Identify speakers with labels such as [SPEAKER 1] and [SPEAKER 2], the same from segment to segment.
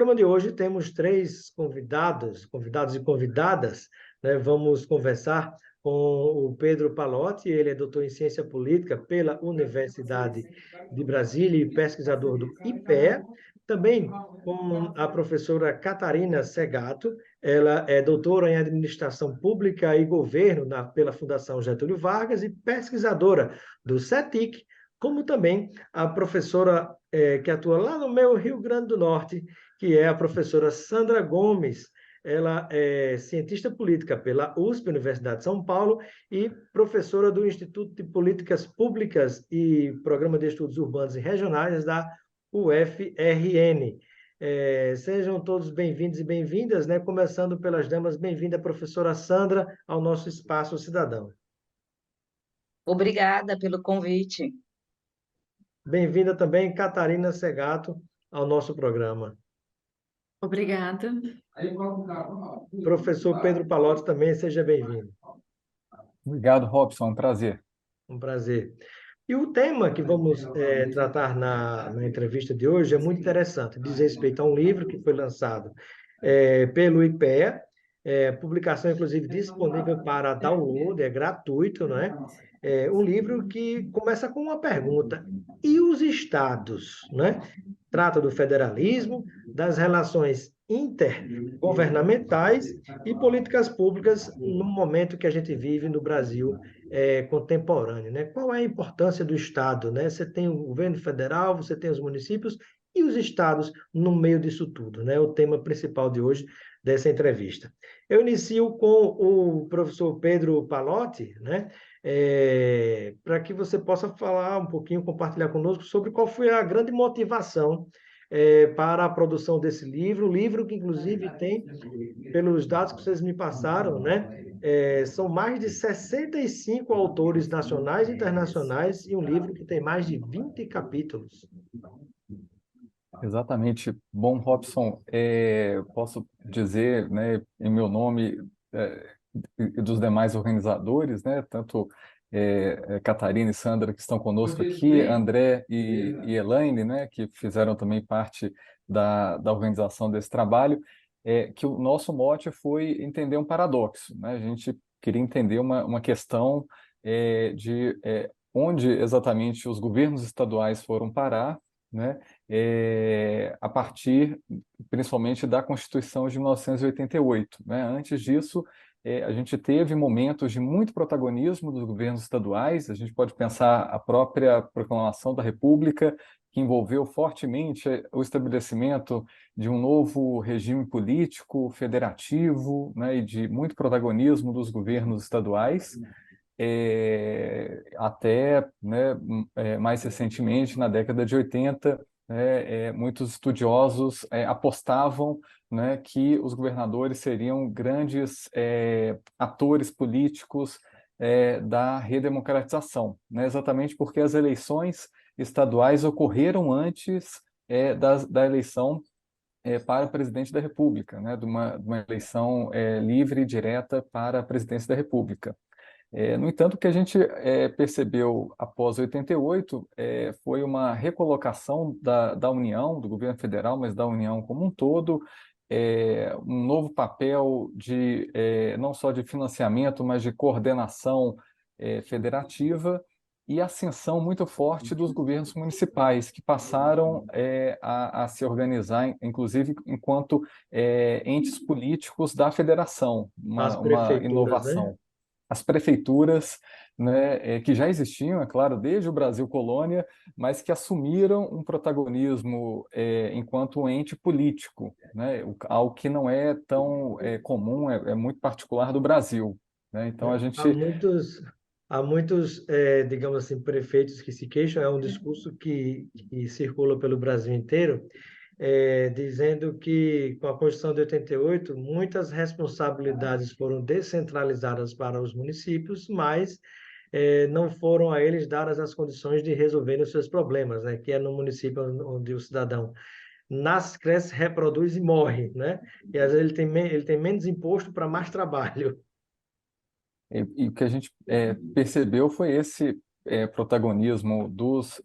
[SPEAKER 1] programa de hoje temos três convidados e convidadas, né? Vamos conversar com o Pedro Pallotti, ele é doutor em Ciência Política pela Universidade de Brasília e pesquisador do IPEA. Também com a professora Catarina Segato, ela é doutora em Administração Pública e Governo pela Fundação Getúlio Vargas e pesquisadora do CETIC, como também a professora que atua lá no meu Rio Grande do Norte, que é a professora Sandra Gomes. Ela é cientista política pela USP, Universidade de São Paulo, e professora do Instituto de Políticas Públicas e Programa de Estudos Urbanos e Regionais da UFRN. Sejam todos bem-vindos e bem-vindas, né? Começando pelas damas, bem-vinda, professora Sandra, ao nosso Espaço Cidadão.
[SPEAKER 2] Obrigada pelo convite.
[SPEAKER 1] Bem-vinda também, Catarina Segato, ao nosso programa.
[SPEAKER 3] Obrigada.
[SPEAKER 1] Professor Pedro Pallotti também, seja bem-vindo.
[SPEAKER 4] Obrigado, Robson, um prazer.
[SPEAKER 1] Um prazer. E o tema que vamos tratar na entrevista de hoje é muito interessante, diz respeito a um livro que foi lançado pelo IPEA, publicação inclusive disponível para download, é gratuito, não é? Um livro que começa com uma pergunta: e os estados, né? Trata do federalismo, das relações intergovernamentais e políticas públicas no momento que a gente vive no Brasil contemporâneo, né? Qual é a importância do Estado, né? Você tem o governo federal, você tem os municípios e os estados no meio disso tudo, né? O tema principal de hoje dessa entrevista. Eu inicio com o professor Pedro Pallotti, né? Para que você possa falar um pouquinho, compartilhar conosco sobre qual foi a grande motivação para a produção desse livro que inclusive tem, pelos dados que vocês me passaram, né? São mais de 65 autores nacionais e internacionais e um livro que tem mais de 20 capítulos.
[SPEAKER 4] Exatamente. Bom, Robson, posso dizer, né, em meu nome e dos demais organizadores, né, tanto Catarina e Sandra, que estão conosco aqui, André e Elaine, né, que fizeram também parte da organização desse trabalho, que o nosso mote foi entender um paradoxo, né? A gente queria entender uma questão de onde exatamente os governos estaduais foram parar, né, a partir, principalmente, da Constituição de 1988. Né? Antes disso, a gente teve momentos de muito protagonismo dos governos estaduais. A gente pode pensar a própria proclamação da República, que envolveu fortemente o estabelecimento de um novo regime político federativo, né, e de muito protagonismo dos governos estaduais. Até, né, mais recentemente, na década de 80, muitos estudiosos apostavam, né, que os governadores seriam grandes atores políticos da redemocratização, né, exatamente porque as eleições estaduais ocorreram antes da eleição para presidente da República, né, de uma eleição livre e direta para a presidência da República. No entanto, o que a gente percebeu após 88 foi uma recolocação da União, do governo federal, mas da União como um todo, um novo papel não só de financiamento, mas de coordenação federativa e ascensão muito forte dos governos municipais, que passaram a se organizar, inclusive, enquanto entes políticos da federação, uma inovação.
[SPEAKER 1] Né?
[SPEAKER 4] As prefeituras, né, que já existiam, é claro, desde o Brasil colônia, mas que assumiram um protagonismo enquanto um ente político, né, algo que não é tão comum, é muito particular do Brasil. Né? Então, a gente...
[SPEAKER 1] Há muitos, digamos assim, prefeitos que se queixam, é um discurso que circula pelo Brasil inteiro, dizendo que, com a Constituição de 88, muitas responsabilidades foram descentralizadas para os municípios, mas não foram a eles dadas as condições de resolverem os seus problemas, né? Que é no município onde o cidadão nasce, cresce, reproduz e morre, né? E às vezes ele tem menos imposto para mais trabalho.
[SPEAKER 4] E o que a gente percebeu foi esse protagonismo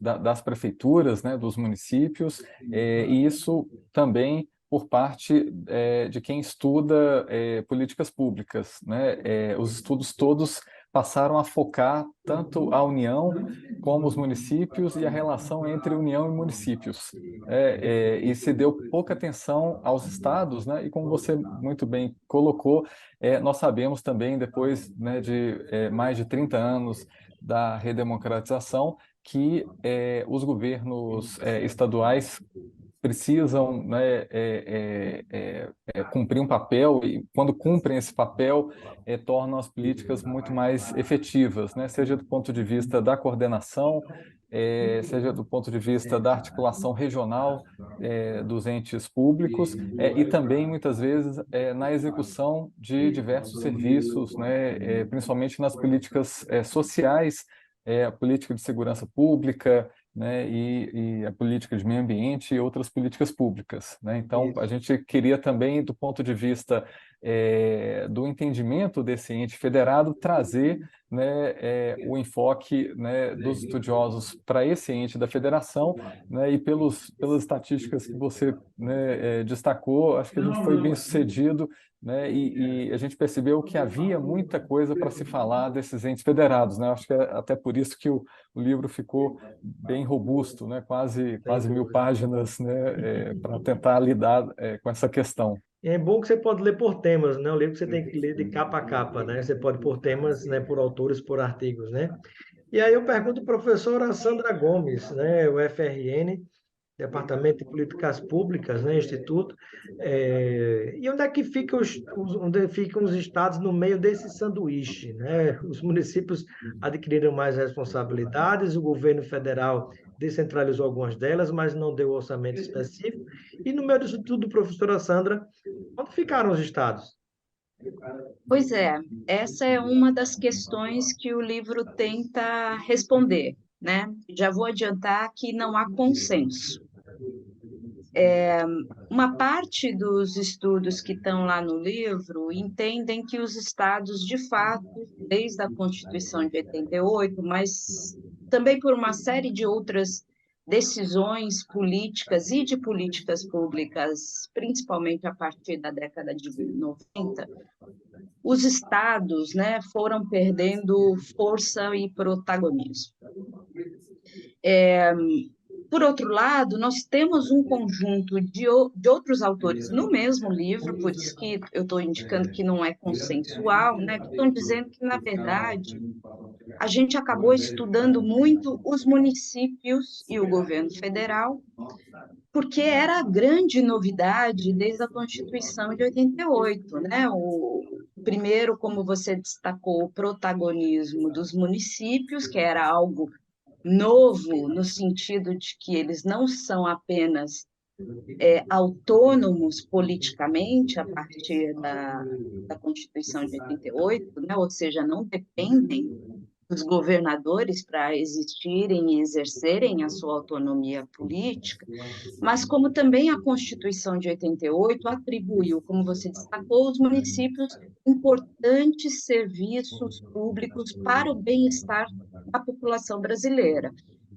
[SPEAKER 4] das prefeituras, né, dos municípios, e isso também por parte de quem estuda políticas públicas, né? Os estudos todos passaram a focar tanto a União como os municípios e a relação entre União e municípios. E se deu pouca atenção aos estados, né? E como você muito bem colocou, nós sabemos também, depois, né, de mais de 30 anos da redemocratização, que os governos estaduais precisam, né, cumprir um papel, e quando cumprem esse papel, tornam as políticas muito mais efetivas, né, seja do ponto de vista da coordenação, seja do ponto de vista da articulação regional dos entes públicos, e também, muitas vezes, na execução de diversos serviços, né, principalmente nas políticas sociais, a política de segurança pública, né, e a política de meio ambiente e outras políticas públicas, né? Então, a
[SPEAKER 1] Isso.
[SPEAKER 4] gente queria também, do ponto de vista do entendimento desse ente federado, trazer, né, o enfoque, né, dos estudiosos para esse ente da federação, né, e pelas estatísticas que você, né, destacou, acho que a gente foi bem sucedido, né, e a gente percebeu que havia muita coisa para se falar desses entes federados, né? Acho que é até por isso que o livro ficou bem robusto, né?
[SPEAKER 1] Sem
[SPEAKER 4] Quase 1000
[SPEAKER 1] dúvida.
[SPEAKER 4] páginas, né? Para tentar lidar com essa questão.
[SPEAKER 1] É bom que você pode ler por temas, né? O livro que você tem que ler de capa a capa, né? Você pode por temas, né? Por autores, por artigos, né? E aí eu pergunto à professora Sandra Gomes, né? O FRN, Departamento de Políticas Públicas, né, Instituto. E onde é que fica onde ficam os estados no meio desse sanduíche, né? Os municípios adquiriram mais responsabilidades, o governo federal descentralizou algumas delas, mas não deu orçamento específico. E no meio disso tudo, professora Sandra, onde ficaram os estados?
[SPEAKER 3] Pois é, essa é uma das questões que o livro tenta responder, né? Já vou adiantar que não há consenso. Uma parte dos estudos que estão lá no livro entendem que os estados, de fato, desde a Constituição de 88, mas também por uma série de outras decisões políticas e de políticas públicas, principalmente a partir da década de 90, os estados, né, foram perdendo força e protagonismo. Por outro lado, nós temos um conjunto de outros autores no mesmo livro, por isso que eu estou indicando que não é consensual, né, que estão dizendo que, na verdade, a gente acabou estudando muito os municípios e o governo federal, porque era a grande novidade desde a Constituição de 88, né? Primeiro, como você destacou, o protagonismo dos municípios, que era algo novo no sentido de que eles não são apenas autônomos politicamente a partir da Constituição de 88, né? Ou seja, não dependem dos governadores para existirem e exercerem a sua autonomia política, mas como também a Constituição de 88 atribuiu, como você destacou, aos municípios importantes serviços públicos para o bem-estar da população brasileira,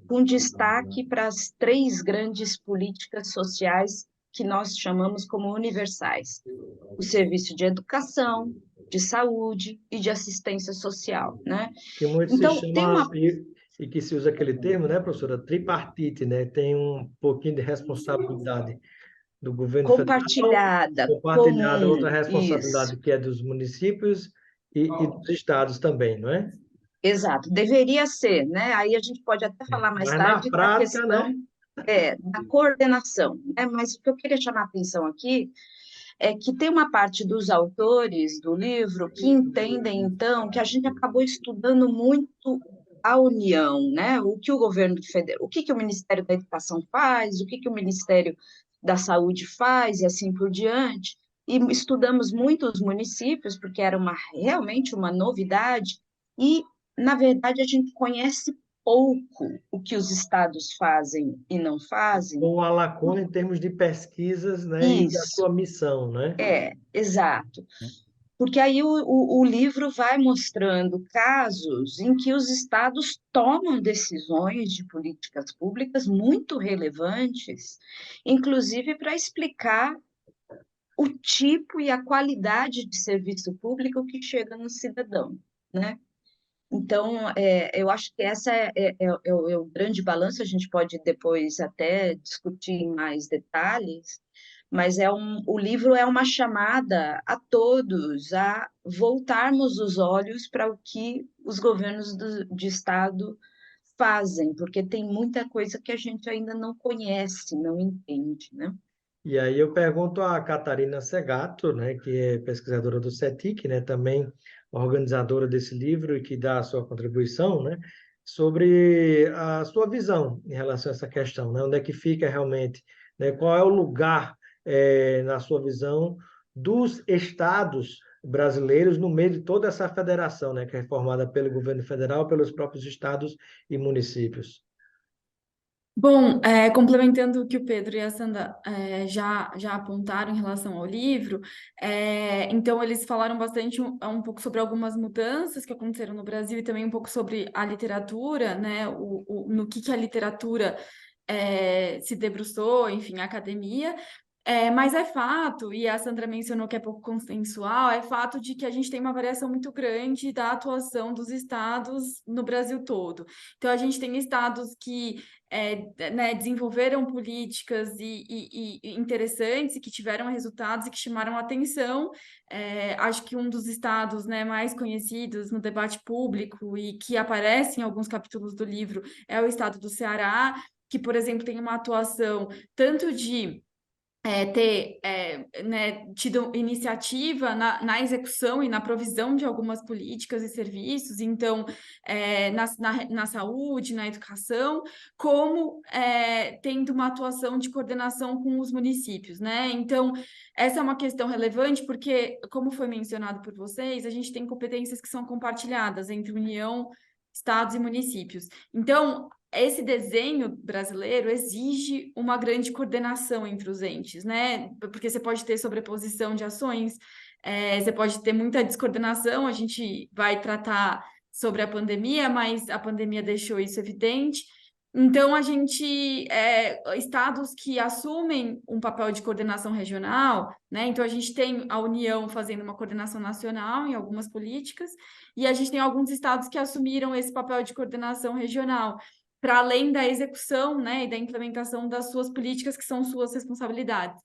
[SPEAKER 3] com destaque para as três grandes políticas sociais que nós chamamos como universais: o serviço de educação, de saúde e de assistência social, né?
[SPEAKER 1] Que muito se
[SPEAKER 3] Então, tem
[SPEAKER 1] chama,
[SPEAKER 3] uma
[SPEAKER 1] e que se usa aquele termo, né, professora? Tripartite, né? Tem um pouquinho de responsabilidade do governo federal,
[SPEAKER 3] compartilhada,
[SPEAKER 1] compartilhada, outra
[SPEAKER 3] comum, isso,
[SPEAKER 1] responsabilidade que é dos municípios e dos estados também, não é?
[SPEAKER 3] exato, deveria ser, né? Aí a gente pode até falar mais
[SPEAKER 1] Mas na
[SPEAKER 3] tarde da
[SPEAKER 1] prática,
[SPEAKER 3] questão
[SPEAKER 1] né?
[SPEAKER 3] da coordenação, né? Mas o que eu queria chamar a atenção aqui é que tem uma parte dos autores do livro que entendem, então, que a gente acabou estudando muito a União, né? O que o governo federal, o que o Ministério da Educação faz, o que o Ministério da Saúde faz, e assim por diante. E estudamos muito os municípios, porque era realmente uma novidade, e, na verdade, a gente conhece pouco o que os estados fazem e não fazem.
[SPEAKER 1] Com a lacuna em termos de pesquisas, né? E da
[SPEAKER 3] Isso,
[SPEAKER 1] sua missão, né?
[SPEAKER 3] exato. Porque aí o livro vai mostrando casos em que os estados tomam decisões de políticas públicas muito relevantes, inclusive para explicar o tipo e a qualidade de serviço público que chega no cidadão, né? Então, eu acho que essa é o grande balanço. A gente pode depois até discutir em mais detalhes, mas o livro é uma chamada a todos a voltarmos os olhos para o que os governos de Estado fazem, porque tem muita coisa que a gente ainda não conhece, não entende, né?
[SPEAKER 1] E aí eu pergunto a Catarina Segato, né, que é pesquisadora do CETIC, né, também organizadora desse livro e que dá a sua contribuição, né, sobre a sua visão em relação a essa questão, né, onde é que fica realmente, né, qual é o lugar, na sua visão, dos estados brasileiros no meio de toda essa federação, né, que é formada pelo governo federal, pelos próprios estados e municípios.
[SPEAKER 2] Bom, complementando o que o Pedro e a Sandra já apontaram em relação ao livro, então eles falaram bastante um pouco sobre algumas mudanças que aconteceram no Brasil e também um pouco sobre a literatura, né, no que a literatura se debruçou, enfim, a academia. Mas é fato, e a Sandra mencionou que é pouco consensual, é fato de que a gente tem uma variação muito grande da atuação dos estados no Brasil todo. Então, a gente tem estados que né, desenvolveram políticas e interessantes e que tiveram resultados e que chamaram atenção. Acho que um dos estados, né, mais conhecidos no debate público e que aparece em alguns capítulos do livro é o estado do Ceará, que, por exemplo, tem uma atuação tanto de ter né, tido iniciativa na execução e na provisão de algumas políticas e serviços, então, na saúde, na educação, como tendo uma atuação de coordenação com os municípios, né? Então, essa é uma questão relevante, porque, como foi mencionado por vocês, a gente tem competências que são compartilhadas entre União, estados e municípios. Então, esse desenho brasileiro exige uma grande coordenação entre os entes, né? Porque você pode ter sobreposição de ações, você pode ter muita descoordenação. A gente vai tratar sobre a pandemia, mas a pandemia deixou isso evidente. Então, a gente, estados que assumem um papel de coordenação regional, né? Então, a gente tem a União fazendo uma coordenação nacional em algumas políticas, e a gente tem alguns estados que assumiram esse papel de coordenação regional para além da execução, né, e da implementação das suas políticas, que são suas responsabilidades.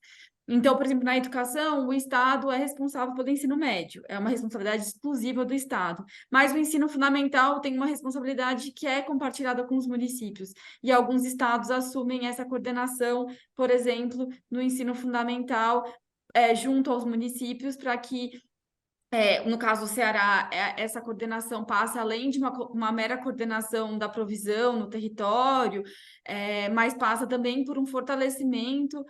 [SPEAKER 2] Então, por exemplo, na educação, o Estado é responsável pelo ensino médio, é uma responsabilidade exclusiva do Estado. Mas o ensino fundamental tem uma responsabilidade que é compartilhada com os municípios. E alguns estados assumem essa coordenação, por exemplo, no ensino fundamental, junto aos municípios, para que no caso do Ceará, essa coordenação passa além de uma mera coordenação da provisão no território, mas passa também por um fortalecimento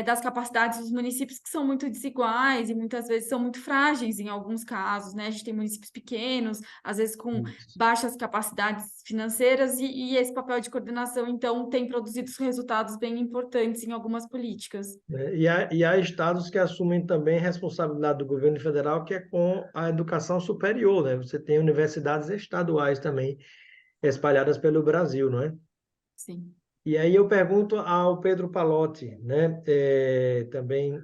[SPEAKER 2] das capacidades dos municípios que são muito desiguais e muitas vezes são muito frágeis em alguns casos, né? A gente tem municípios pequenos, às vezes com baixas capacidades financeiras e esse papel de coordenação, então, tem produzido resultados bem importantes em algumas políticas.
[SPEAKER 1] E há estados que assumem também responsabilidade do governo federal, que é com a educação superior, né? Você tem universidades estaduais também espalhadas pelo Brasil, não é?
[SPEAKER 2] Sim.
[SPEAKER 1] E aí eu pergunto ao Pedro Palotti, né? Também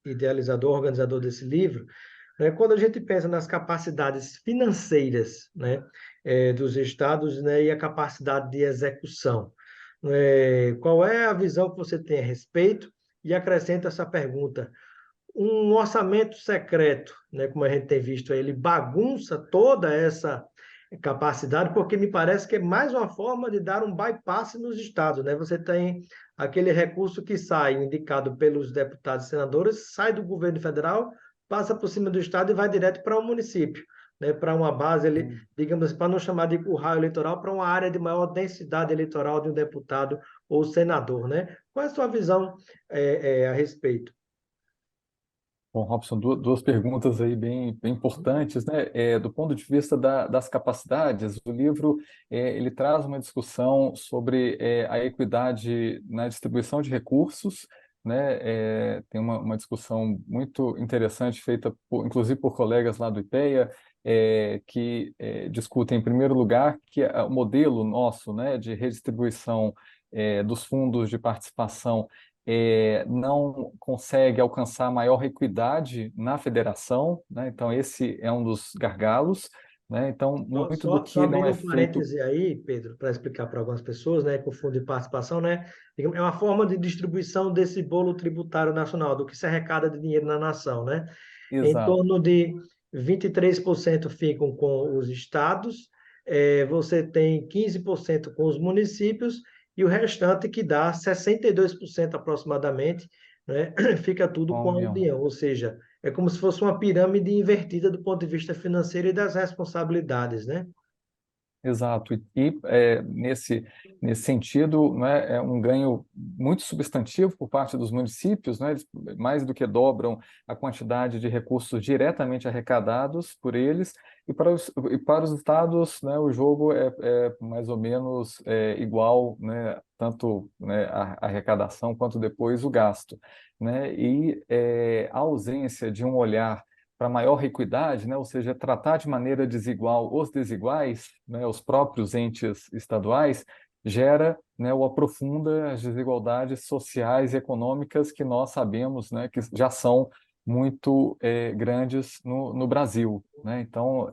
[SPEAKER 1] idealizador, organizador desse livro, né? Quando a gente pensa nas capacidades financeiras, né, dos estados, né, e a capacidade de execução, qual é a visão que você tem a respeito? E acrescenta essa pergunta: um orçamento secreto, né, como a gente tem visto aí, ele bagunça toda essa capacidade, porque me parece que é mais uma forma de dar um bypass nos estados, né? Você tem aquele recurso que sai, indicado pelos deputados e senadores, sai do governo federal, passa por cima do estado e vai direto para o município, né? Para uma base, digamos assim, para não chamar de curral eleitoral, para uma área de maior densidade eleitoral de um deputado ou senador, né? Qual é a sua visão a respeito?
[SPEAKER 4] Bom, Robson, duas perguntas aí bem importantes, né? Do ponto de vista das capacidades, o livro ele traz uma discussão sobre a equidade na distribuição de recursos, né? Tem uma discussão muito interessante feita, inclusive por colegas lá do IPEA, que discutem, em primeiro lugar, que o modelo nosso, né, de redistribuição dos fundos de participação não consegue alcançar maior equidade na federação, né? Então, esse é um dos gargalos, né? Então, muito do
[SPEAKER 1] Só
[SPEAKER 4] que não
[SPEAKER 1] abrindo
[SPEAKER 4] é
[SPEAKER 1] um
[SPEAKER 4] feito.
[SPEAKER 1] parêntese aí, Pedro, para explicar para algumas pessoas, né, com o fundo de participação, né, é uma forma de distribuição desse bolo tributário nacional, do que se arrecada de dinheiro na nação, né? Em
[SPEAKER 4] Exato.
[SPEAKER 1] torno de 23% ficam com os estados, você tem 15% com os municípios e o restante, que dá 62% aproximadamente, né, fica tudo
[SPEAKER 4] Com a
[SPEAKER 1] com a
[SPEAKER 4] União.
[SPEAKER 1] União, ou seja, é como se fosse uma pirâmide invertida do ponto de vista financeiro e das responsabilidades, né?
[SPEAKER 4] Exato. Nesse sentido, né, é um ganho muito substantivo por parte dos municípios, né, eles mais do que dobram a quantidade de recursos diretamente arrecadados por eles, e para os estados, né, o jogo é mais ou menos igual, né, tanto, né, a arrecadação quanto depois o gasto, né, e a ausência de um olhar para maior equidade, né, ou seja, tratar de maneira desigual os desiguais, né, os próprios entes estaduais, gera, né, ou aprofunda as desigualdades sociais e econômicas que nós sabemos, né, que já são muito grandes no Brasil, né? Então,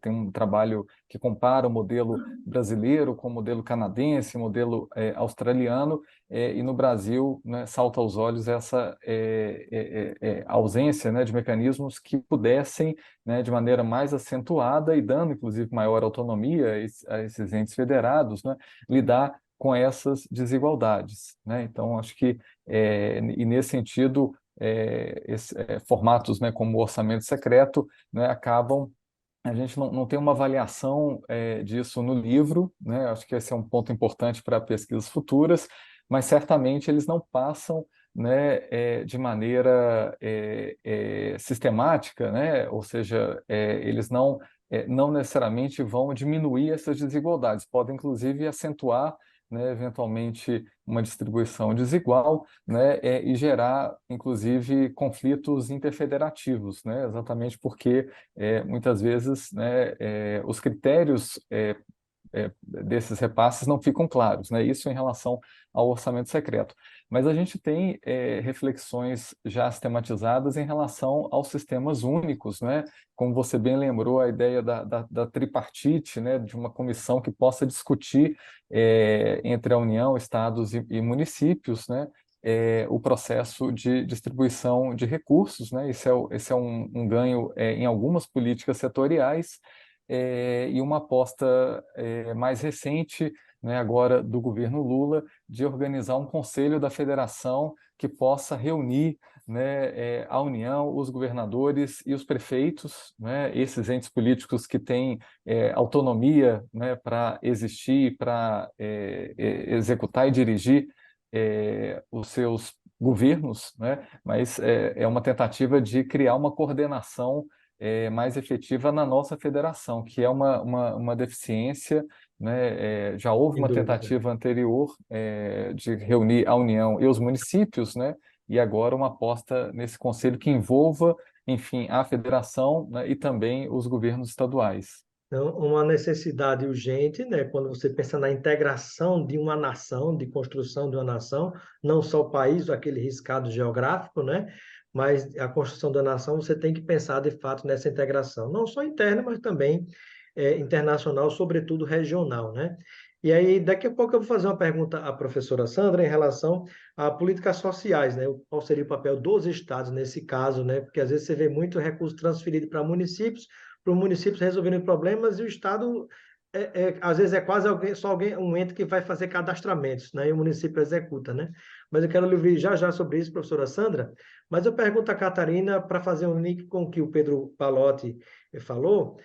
[SPEAKER 4] tem um trabalho que compara o modelo brasileiro com o modelo canadense, o modelo australiano, e no Brasil, né, salta aos olhos essa ausência, né, de mecanismos que pudessem, né, de maneira mais acentuada e dando, inclusive, maior autonomia a esses entes federados, né, lidar com essas desigualdades, né? Então, acho que, e nesse sentido, formatos, né, como o orçamento secreto, né, acabam. A gente não tem uma avaliação disso no livro, né? Acho que esse é um ponto importante para pesquisas futuras, mas certamente eles não passam, né, de maneira sistemática, né? Ou seja, eles não necessariamente vão diminuir essas desigualdades, podem inclusive acentuar, né, eventualmente uma distribuição desigual, né, e gerar, inclusive, conflitos interfederativos, né? Exatamente porque muitas vezes, né, os critérios desses repasses não ficam claros, né? Isso em relação ao orçamento secreto. Mas a gente tem reflexões já sistematizadas em relação aos sistemas únicos, né? Como você bem lembrou, a ideia da tripartite, né? De uma comissão que possa discutir entre a União, estados e municípios, né? O processo de distribuição de recursos, né? Esse é um ganho em algumas políticas setoriais, e uma aposta mais recente, né, agora do governo Lula, de organizar um conselho da federação que possa reunir, né, a União, os governadores e os prefeitos, né, esses entes políticos que têm autonomia, né, para existir, para executar e dirigir os seus governos, né, mas é uma tentativa de criar uma coordenação mais efetiva na nossa federação, que é uma deficiência, né? Já houve
[SPEAKER 1] Sem
[SPEAKER 4] uma
[SPEAKER 1] dúvida.
[SPEAKER 4] tentativa anterior de reunir a União e os municípios, né? E agora uma aposta nesse conselho que envolva, enfim, a federação, né? E também os governos estaduais.
[SPEAKER 1] Então, uma necessidade urgente, né, quando você pensa na integração de uma nação, de construção de uma nação, não só o país, aquele riscado geográfico, né, mas a construção da nação, você tem que pensar de fato nessa integração, não só interna, mas também internacional, sobretudo regional, né? E aí, daqui a pouco eu vou fazer uma pergunta à professora Sandra em relação a políticas sociais, né? Qual seria o papel dos estados nesse caso, né? Porque às vezes você vê muito recurso transferido para municípios, para os municípios resolverem problemas, e o Estado, às vezes, é quase um ente que vai fazer cadastramentos, né? E o município executa, né? Mas eu quero lhe ouvir já já sobre isso, professora Sandra. Mas eu pergunto a Catarina, para fazer um link com o que o Pedro Palotti falou,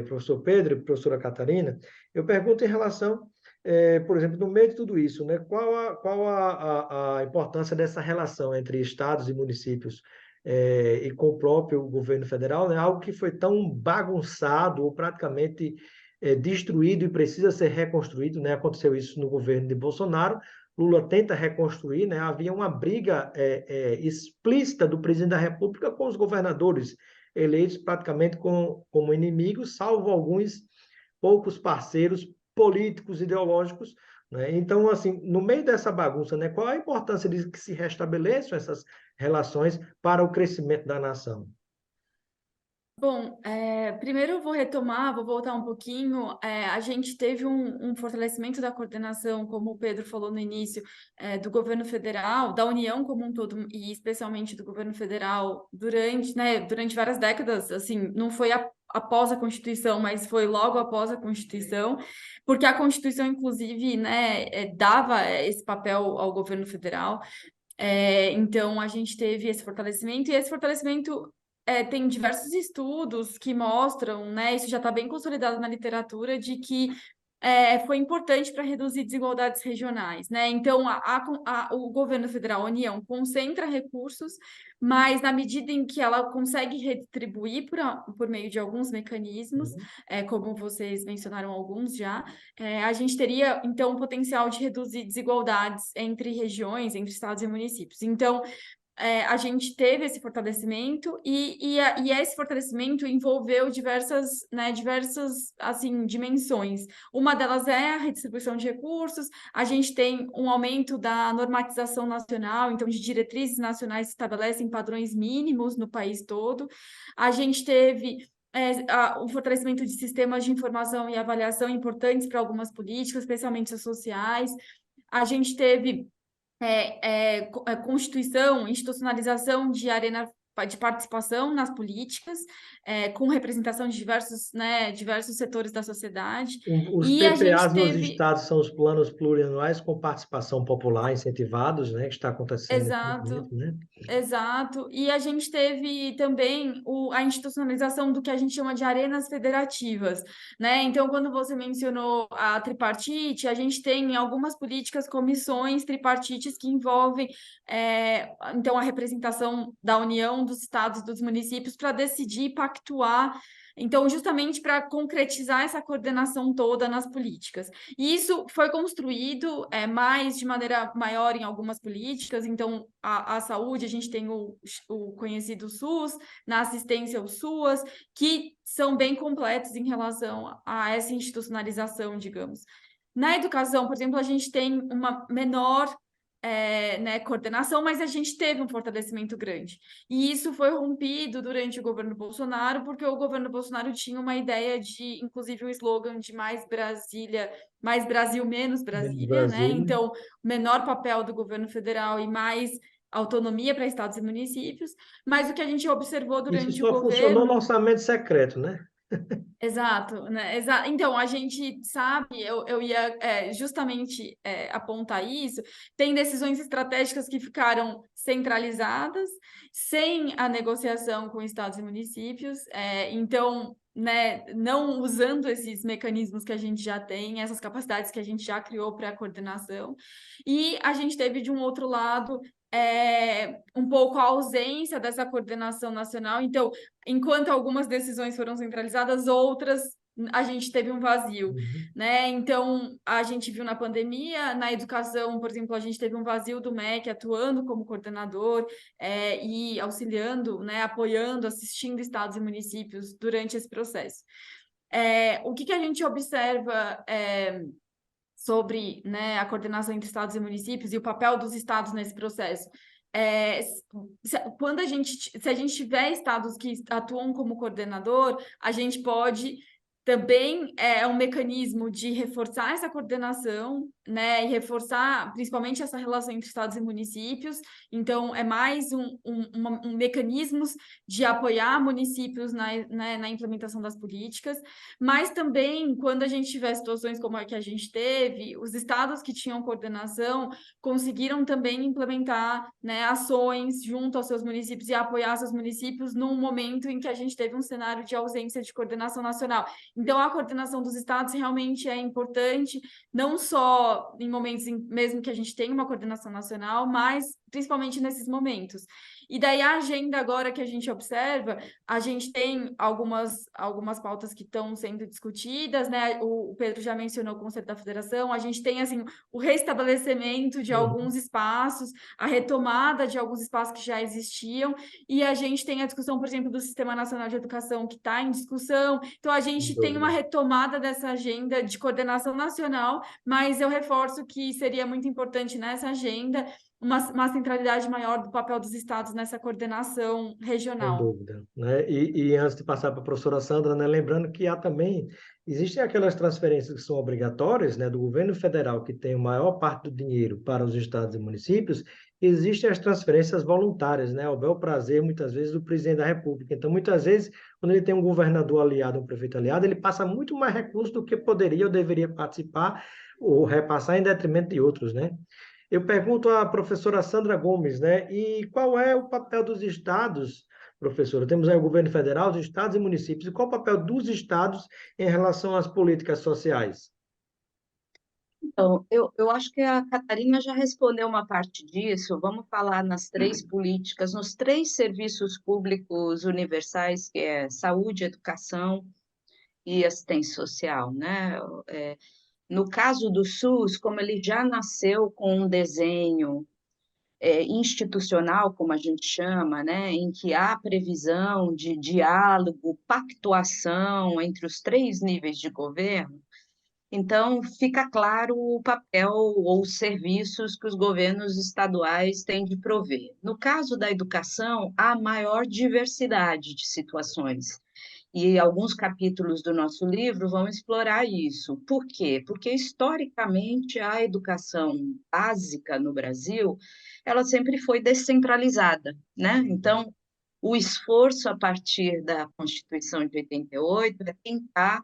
[SPEAKER 1] professor Pedro e professora Catarina, eu pergunto em relação, por exemplo, no meio de tudo isso, né? Qual a importância dessa relação entre estados e municípios? E com o próprio governo federal, né? Algo que foi tão bagunçado ou praticamente destruído e precisa ser reconstruído, né? Aconteceu isso no governo de Bolsonaro. Lula tenta reconstruir, né? Havia uma briga explícita do presidente da República com os governadores eleitos praticamente como inimigos, salvo alguns poucos parceiros políticos, ideológicos né? Então, assim, no meio dessa bagunça, né, qual a importância de que se restabeleçam essas relações para o crescimento da nação?
[SPEAKER 2] Bom, primeiro eu vou voltar um pouquinho. A gente teve um fortalecimento da coordenação, como o Pedro falou no início, do governo federal, da União como um todo, e especialmente do governo federal, durante várias décadas. Assim, não foi após a Constituição, mas foi logo após a Constituição, porque a Constituição, inclusive, né, dava esse papel ao governo federal. Então, a gente teve esse fortalecimento, e esse fortalecimento tem diversos estudos que mostram, né, isso já está bem consolidado na literatura, de que foi importante para reduzir desigualdades regionais, né? Então, o governo federal, a União, concentra recursos, mas na medida em que ela consegue redistribuir por meio de alguns mecanismos, como vocês mencionaram alguns já, a gente teria, então, o potencial de reduzir desigualdades entre regiões, entre estados e municípios. Então, a gente teve esse fortalecimento e esse fortalecimento envolveu diversas assim, dimensões. Uma delas é a redistribuição de recursos, a gente tem um aumento da normatização nacional, então de diretrizes nacionais que estabelecem padrões mínimos no país todo. A gente teve o fortalecimento de sistemas de informação e avaliação importantes para algumas políticas, especialmente as sociais. A gente teve constituição, institucionalização de arena de participação nas políticas, com representação de diversos setores da sociedade.
[SPEAKER 1] Os
[SPEAKER 2] E a gente
[SPEAKER 1] PPAs nos
[SPEAKER 2] teve,
[SPEAKER 1] estados são os planos plurianuais com participação popular incentivados, né, que está acontecendo nesse
[SPEAKER 2] exato,
[SPEAKER 1] momento, né?
[SPEAKER 2] exato, e a gente teve também a institucionalização do que a gente chama de arenas federativas, né? Então, quando você mencionou a tripartite, a gente tem em algumas políticas comissões tripartites que envolvem, então, a representação da União, dos estados, dos municípios, para decidir, pactuar. Então, justamente para concretizar essa coordenação toda nas políticas. E isso foi construído de maneira maior em algumas políticas. Então, a saúde, a gente tem o conhecido SUS, na assistência o SUAS, que são bem completos em relação a essa institucionalização, digamos. Na educação, por exemplo, a gente tem uma menor coordenação, mas a gente teve um fortalecimento grande. E isso foi rompido durante o governo Bolsonaro, porque o governo Bolsonaro tinha uma ideia de, inclusive, um slogan de mais Brasília, mais Brasil, menos
[SPEAKER 1] Menos
[SPEAKER 2] Brasília, né?
[SPEAKER 1] Brasília.
[SPEAKER 2] Então, menor papel do governo federal e mais autonomia para estados e municípios. Mas o que a gente observou
[SPEAKER 1] Isso
[SPEAKER 2] durante o
[SPEAKER 1] só funcionou no
[SPEAKER 2] governo.
[SPEAKER 1] orçamento secreto, né?
[SPEAKER 2] Exato, né? Então, a gente sabe, eu ia justamente apontar isso, tem decisões estratégicas que ficaram centralizadas, sem a negociação com estados e municípios, então, né, não usando esses mecanismos que a gente já tem, essas capacidades que a gente já criou para a coordenação, e a gente teve, de um outro lado, um pouco a ausência dessa coordenação nacional. Então, enquanto algumas decisões foram centralizadas, outras a gente teve um vazio,
[SPEAKER 1] Uhum.
[SPEAKER 2] né? Então, a gente viu na pandemia, na educação, por exemplo, a gente teve um vazio do MEC atuando como coordenador e auxiliando, né, apoiando, assistindo estados e municípios durante esse processo. O que a gente observa sobre, né, a coordenação entre estados e municípios e o papel dos estados nesse processo? Se a gente tiver estados que atuam como coordenador, a gente pode também um mecanismo de reforçar essa coordenação, né, e reforçar principalmente essa relação entre estados e municípios. Então, é mais um mecanismos de apoiar municípios na implementação das políticas, mas também, quando a gente tiver situações como a que a gente teve, os estados que tinham coordenação conseguiram também implementar, né, ações junto aos seus municípios e apoiar seus municípios num momento em que a gente teve um cenário de ausência de coordenação nacional. Então, a coordenação dos estados realmente é importante, não só em momentos mesmo que a gente tenha uma coordenação nacional, mas principalmente nesses momentos. E daí a agenda agora que a gente observa, a gente tem algumas pautas que estão sendo discutidas, né? O Pedro já mencionou o Conselho da Federação, a gente tem assim o restabelecimento de alguns espaços, a retomada de alguns espaços que já existiam, e a gente tem a discussão, por exemplo, do Sistema Nacional de Educação que está em discussão. Então a gente tem uma retomada dessa agenda de coordenação nacional, mas eu reforço que seria muito importante nessa agenda uma centralidade maior do papel dos estados nessa coordenação
[SPEAKER 1] Sem
[SPEAKER 2] regional.
[SPEAKER 1] dúvida, né? E antes de passar para a professora Sandra, né, lembrando que há também, existem aquelas transferências que são obrigatórias, né, do governo federal, que tem a maior parte do dinheiro para os estados e municípios, existem as transferências voluntárias, né, ao bel prazer, muitas vezes, do presidente da República. Então, muitas vezes, quando ele tem um governador aliado, um prefeito aliado, ele passa muito mais recursos do que poderia ou deveria participar ou repassar em detrimento de outros, né? Eu pergunto à professora Sandra Gomes, né? E qual é o papel dos estados, professora? Temos aí o governo federal, os estados e municípios. E qual o papel dos estados em relação às políticas sociais?
[SPEAKER 3] Então, eu acho que a Catarina já respondeu uma parte disso. Vamos falar nas três políticas, nos três serviços públicos universais, que é saúde, educação e assistência social, né? No caso do SUS, como ele já nasceu com um desenho institucional, como a gente chama, né, em que há previsão de diálogo, pactuação entre os três níveis de governo, então fica claro o papel ou os serviços que os governos estaduais têm de prover. No caso da educação, há maior diversidade de situações. E alguns capítulos do nosso livro vão explorar isso. Por quê? Porque, historicamente, a educação básica no Brasil, ela sempre foi descentralizada, né? Então, o esforço a partir da Constituição de 88 é tentar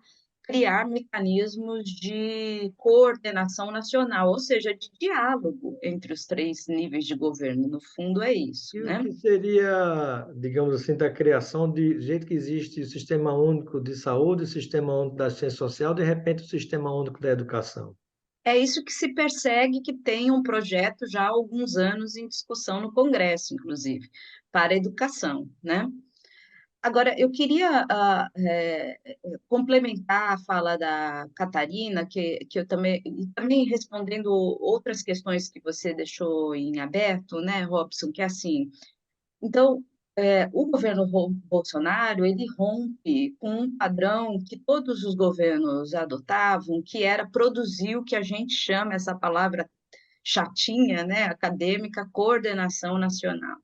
[SPEAKER 3] criar mecanismos de coordenação nacional, ou seja, de diálogo entre os três níveis de governo. No fundo, é isso,
[SPEAKER 1] E o
[SPEAKER 3] né?
[SPEAKER 1] que seria, digamos assim, da criação de, do jeito que existe o Sistema Único de Saúde, o Sistema Único da Assistência Social, de repente o Sistema Único da Educação?
[SPEAKER 3] É isso que se persegue, que tem um projeto já há alguns anos em discussão no Congresso, inclusive, para a educação, né? Agora, eu queria complementar a fala da Catarina, que eu também, e também respondendo outras questões que você deixou em aberto, né, Robson, que é assim, então, o governo Bolsonaro, ele rompe com um padrão que todos os governos adotavam, que era produzir o que a gente chama, essa palavra chatinha, né, acadêmica, coordenação nacional.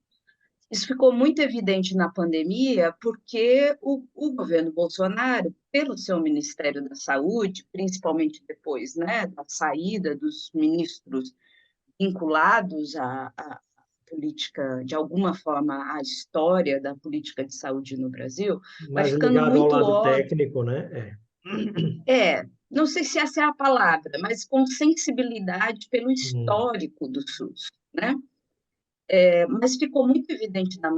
[SPEAKER 3] Isso ficou muito evidente na pandemia, porque o governo Bolsonaro, pelo seu Ministério da Saúde, principalmente depois, né, da saída dos ministros vinculados à política, de alguma forma, à história da política de saúde no Brasil, vai
[SPEAKER 1] Mais
[SPEAKER 3] ficando
[SPEAKER 1] ligado ao
[SPEAKER 3] muito
[SPEAKER 1] lado
[SPEAKER 3] óbvio.
[SPEAKER 1] técnico, né?
[SPEAKER 3] Não sei se essa é a palavra, mas com sensibilidade pelo
[SPEAKER 1] Hum.
[SPEAKER 3] histórico do SUS, né? Mas ficou muito evidente na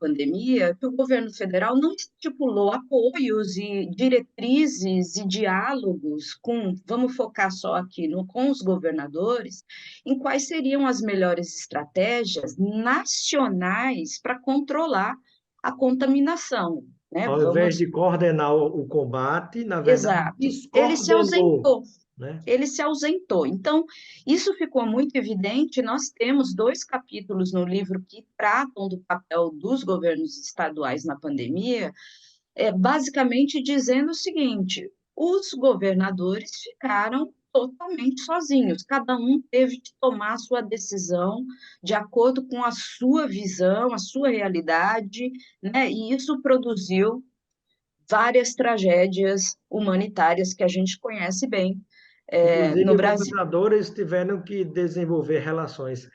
[SPEAKER 3] pandemia que o governo federal não estipulou apoios e diretrizes e diálogos com, vamos focar só aqui com os governadores, em quais seriam as melhores estratégias nacionais para controlar a contaminação, né?
[SPEAKER 1] Ao invés de coordenar o combate, na verdade,
[SPEAKER 3] Exato. Ele se
[SPEAKER 1] descoordenou,
[SPEAKER 3] ausentou.
[SPEAKER 1] né?
[SPEAKER 3] Ele se ausentou. Então, isso ficou muito evidente. Nós temos 2 capítulos no livro que tratam do papel dos governos estaduais na pandemia, basicamente dizendo o seguinte: os governadores ficaram totalmente sozinhos, cada um teve que tomar a sua decisão de acordo com a sua visão, a sua realidade, né? E isso produziu várias tragédias humanitárias que a gente conhece bem no
[SPEAKER 1] Inclusive,
[SPEAKER 3] Brasil.
[SPEAKER 1] governadores tiveram que desenvolver relações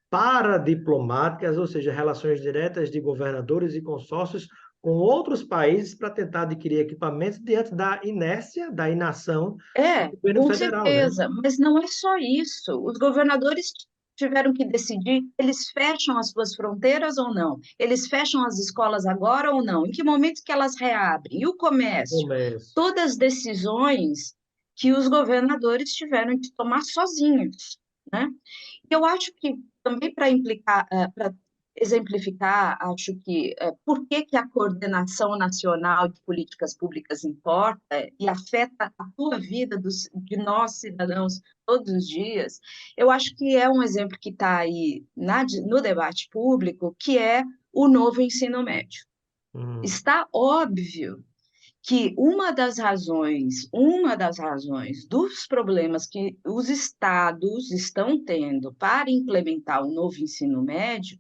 [SPEAKER 1] paradiplomáticas, ou seja, relações diretas de governadores e consórcios com outros países para tentar adquirir equipamentos diante da inércia, da inação do governo
[SPEAKER 3] Com
[SPEAKER 1] federal, né?
[SPEAKER 3] certeza, mas não é só isso. Os governadores tiveram que decidir, eles fecham as suas fronteiras ou não? Eles fecham as escolas agora ou não? Em que momento que elas reabrem? E o comércio?
[SPEAKER 1] Comércio.
[SPEAKER 3] Todas decisões que os governadores tiveram que tomar sozinhos, né? Eu acho que também para implicar, para exemplificar, acho que, por que que a coordenação nacional de políticas públicas importa e afeta a tua vida, de nós, cidadãos, todos os dias, eu acho que é um exemplo que está aí no debate público, que é o novo ensino médio. Está óbvio que uma das razões dos problemas que os estados estão tendo para implementar o novo ensino médio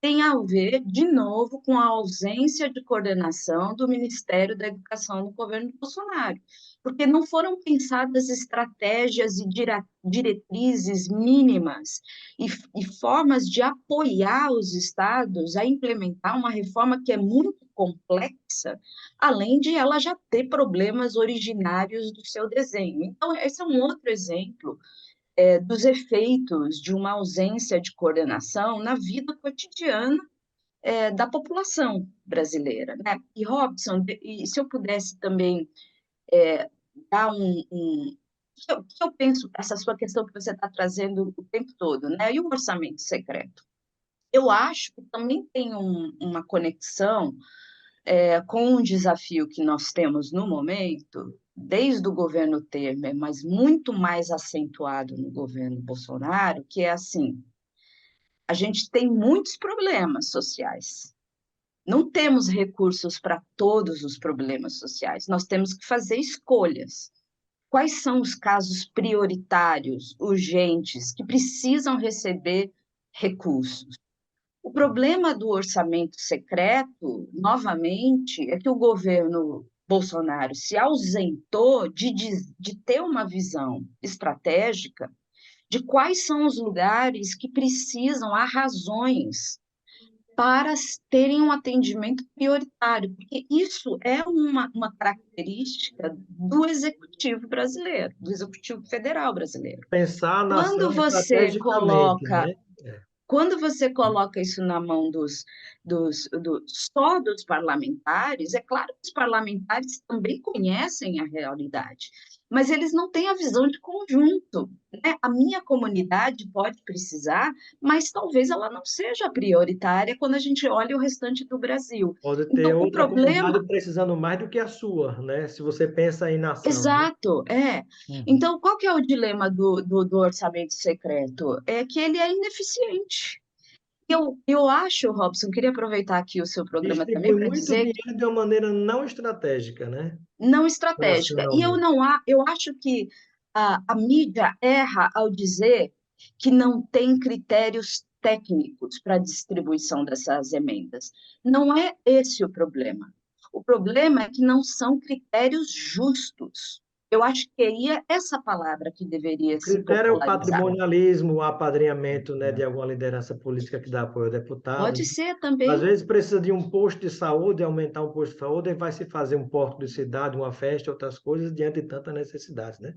[SPEAKER 3] tem a ver, de novo, com a ausência de coordenação do Ministério da Educação no governo Bolsonaro, porque não foram pensadas estratégias e diretrizes mínimas e formas de apoiar os estados a implementar uma reforma que é muito complexa, além de ela já ter problemas originários do seu desenho. Então, esse é um outro exemplo dos efeitos de uma ausência de coordenação na vida cotidiana da população brasileira, né? E, Robson, e se eu pudesse também dar que eu penso, essa sua questão que você está trazendo o tempo todo, né? E o orçamento secreto? Eu acho que também tem uma conexão com um desafio que nós temos no momento, desde o governo Temer, mas muito mais acentuado no governo Bolsonaro, que é assim, a gente tem muitos problemas sociais. Não temos recursos para todos os problemas sociais, nós temos que fazer escolhas. Quais são os casos prioritários, urgentes, que precisam receber recursos? O problema do orçamento secreto, novamente, é que o governo Bolsonaro se ausentou de ter uma visão estratégica de quais são os lugares que precisam, há razões para terem um atendimento prioritário, porque isso é uma característica do executivo brasileiro, do executivo federal brasileiro.
[SPEAKER 1] Pensar a
[SPEAKER 3] Quando
[SPEAKER 1] nação
[SPEAKER 3] você
[SPEAKER 1] estrategicamente,
[SPEAKER 3] coloca
[SPEAKER 1] né?
[SPEAKER 3] Quando você coloca isso na mão só dos parlamentares, é claro que os parlamentares também conhecem a realidade, mas eles não têm a visão de conjunto, né? A minha comunidade pode precisar, mas talvez ela não seja prioritária quando a gente olha o restante do Brasil.
[SPEAKER 1] Pode ter
[SPEAKER 3] Então, o
[SPEAKER 1] outra
[SPEAKER 3] problema
[SPEAKER 1] comunidade precisando mais do que a sua, né? Se você pensa em nação, né?
[SPEAKER 3] Exato, é. Então, qual que é o dilema do orçamento secreto? É que ele é ineficiente. Eu acho, Robson, queria aproveitar aqui o seu programa também
[SPEAKER 1] Distribui
[SPEAKER 3] para
[SPEAKER 1] muito
[SPEAKER 3] dizer
[SPEAKER 1] dinheiro de uma maneira não estratégica, né?
[SPEAKER 3] não estratégica. E
[SPEAKER 1] Nacionalmente.
[SPEAKER 3] eu acho que a mídia erra ao dizer que não tem critérios técnicos para a distribuição dessas emendas. Não é esse o problema. O problema é que não são critérios justos. Eu acho que aí é essa palavra que deveria
[SPEAKER 1] O
[SPEAKER 3] se
[SPEAKER 1] critério é o
[SPEAKER 3] popularizar.
[SPEAKER 1] patrimonialismo, o apadrinhamento, né, de alguma liderança política que dá apoio ao deputado.
[SPEAKER 3] Pode ser
[SPEAKER 1] Às
[SPEAKER 3] também.
[SPEAKER 1] vezes precisa de um posto de saúde, aumentar um posto de saúde, e vai se fazer um porto de cidade, uma festa, outras coisas, diante de tanta necessidade, né?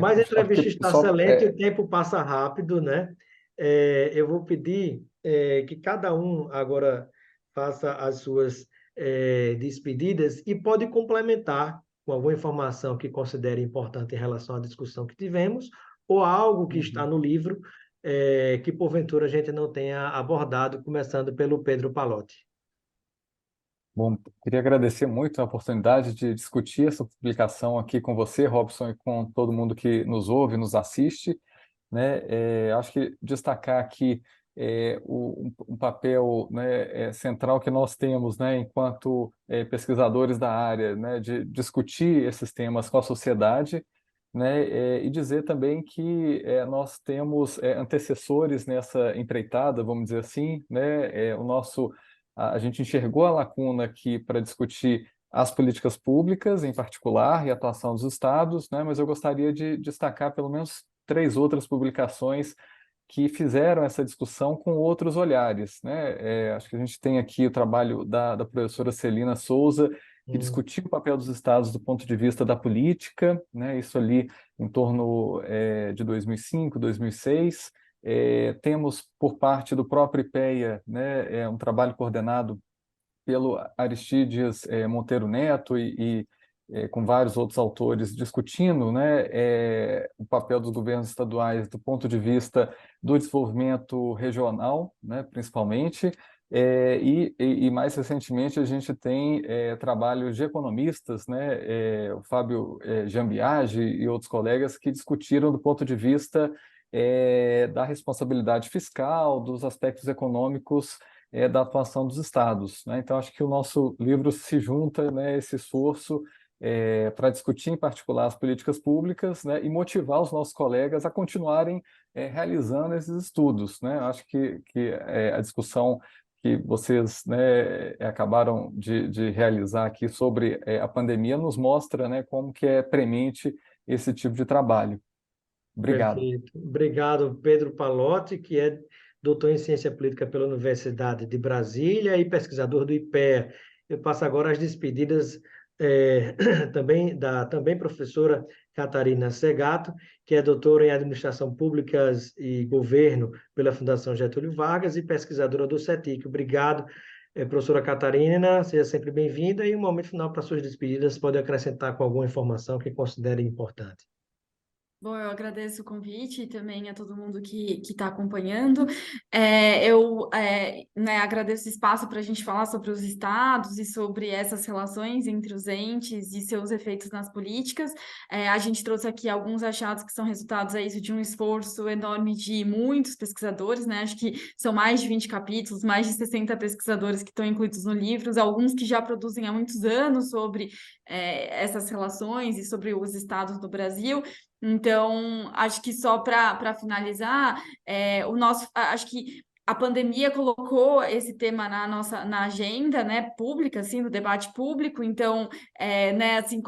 [SPEAKER 1] Mas a
[SPEAKER 4] Acho
[SPEAKER 1] entrevista
[SPEAKER 4] que
[SPEAKER 1] está
[SPEAKER 4] só
[SPEAKER 1] excelente, o tempo passa rápido, né? Eu vou pedir que cada um agora faça as suas despedidas e pode complementar com alguma informação que considere importante em relação à discussão que tivemos, ou algo que está no livro que porventura a gente não tenha abordado, começando pelo Pedro Palotti.
[SPEAKER 4] Bom, queria agradecer muito a oportunidade de discutir essa publicação aqui com você, Robson, e com todo mundo que nos ouve, nos assiste, né? Acho que destacar aqui um papel, né, central que nós temos, né, enquanto pesquisadores da área, né, de discutir esses temas com a sociedade, né, e dizer também que nós temos antecessores nessa empreitada, vamos dizer assim, né, a gente enxergou a lacuna aqui para discutir as políticas públicas, em particular, e a atuação dos estados, né, mas eu gostaria de destacar pelo menos 3 outras publicações que fizeram essa discussão com outros olhares, né? Acho que a gente tem aqui o trabalho da professora Celina Souza, que discutiu o papel dos estados do ponto de vista da política, né? Isso ali em torno de 2005, 2006. Temos, por parte do próprio IPEA, né, um trabalho coordenado pelo Aristides Monteiro Neto com vários outros autores discutindo, né, o papel dos governos estaduais do ponto de vista do desenvolvimento regional, né, principalmente, e mais recentemente a gente tem trabalhos de economistas, né, o Fábio Jambiagi e outros colegas que discutiram do ponto de vista da responsabilidade fiscal, dos aspectos econômicos da atuação dos estados, né? Então, acho que o nosso livro se junta, né, esse esforço para discutir, em particular, as políticas públicas, né, e motivar os nossos colegas a continuarem realizando esses estudos, né? Acho que a discussão que vocês, né, acabaram de realizar aqui sobre a pandemia nos mostra, né, como que é premente esse tipo de trabalho. Obrigado.
[SPEAKER 1] Perfeito. Obrigado, Pedro Palotti, que é doutor em Ciência Política pela Universidade de Brasília e pesquisador do IPEA. Eu passo agora as despedidas também professora Catarina Segato, que é doutora em Administração Pública e Governo pela Fundação Getúlio Vargas e pesquisadora do CETIC. Obrigado, professora Catarina, seja sempre bem-vinda e um momento final para suas despedidas, pode acrescentar com alguma informação que considere importante.
[SPEAKER 2] Bom, eu agradeço o convite e também a todo mundo que está acompanhando. Né, agradeço o espaço para a gente falar sobre os estados e sobre essas relações entre os entes e seus efeitos nas políticas. A gente trouxe aqui alguns achados que são resultados de um esforço enorme de muitos pesquisadores, né? Acho que são mais de 20 capítulos, mais de 60 pesquisadores que estão incluídos no livro, alguns que já produzem há muitos anos sobre essas relações e sobre os estados do Brasil. Então, acho que só para finalizar, acho que a pandemia colocou esse tema na agenda, né, pública, assim, no debate público. Então, né, assim,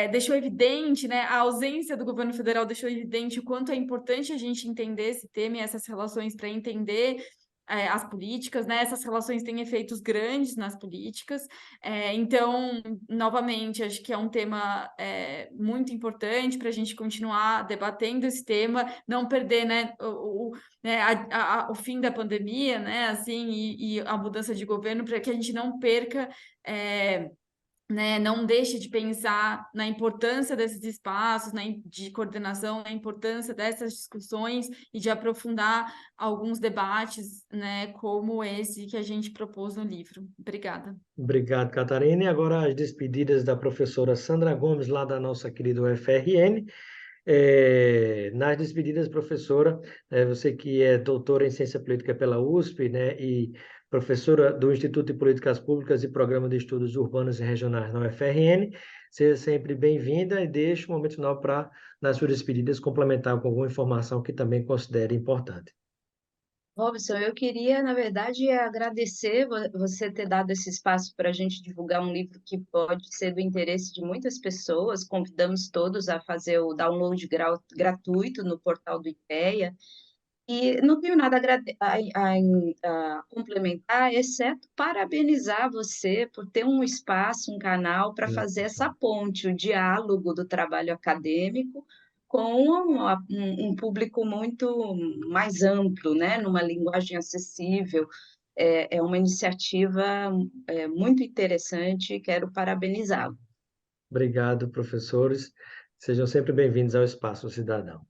[SPEAKER 2] deixou evidente, né, a ausência do governo federal deixou evidente o quanto é importante a gente entender esse tema e essas relações para entender as políticas, né? Essas relações têm efeitos grandes nas políticas. Então, novamente, acho que é um tema muito importante para a gente continuar debatendo esse tema, não perder, né, o fim da pandemia, né, assim, e a mudança de governo, para que a gente não perca né, não deixe de pensar na importância desses espaços, de coordenação, na importância dessas discussões e de aprofundar alguns debates, né, como esse que a gente propôs no livro. Obrigada.
[SPEAKER 1] Obrigado, Catarina. E agora as despedidas da professora Sandra Gomes, lá da nossa querida UFRN. Nas despedidas, professora, você que é doutora em Ciência Política pela USP, né, e professora do Instituto de Políticas Públicas e Programa de Estudos Urbanos e Regionais na UFRN, seja sempre bem-vinda e deixe um momento final para, nas suas despedidas, complementar com alguma informação que também considere importante.
[SPEAKER 3] Robson, eu queria, na verdade, agradecer você ter dado esse espaço para a gente divulgar um livro que pode ser do interesse de muitas pessoas. Convidamos todos a fazer o download gratuito no portal do IPEA. E não tenho nada a complementar, exceto parabenizar você por ter um espaço, um canal para fazer essa ponte, o diálogo do trabalho acadêmico com um público muito mais amplo, né? Numa linguagem acessível. É uma iniciativa muito interessante e quero parabenizá-lo.
[SPEAKER 1] Obrigado, professores. Sejam sempre bem-vindos ao Espaço Cidadão.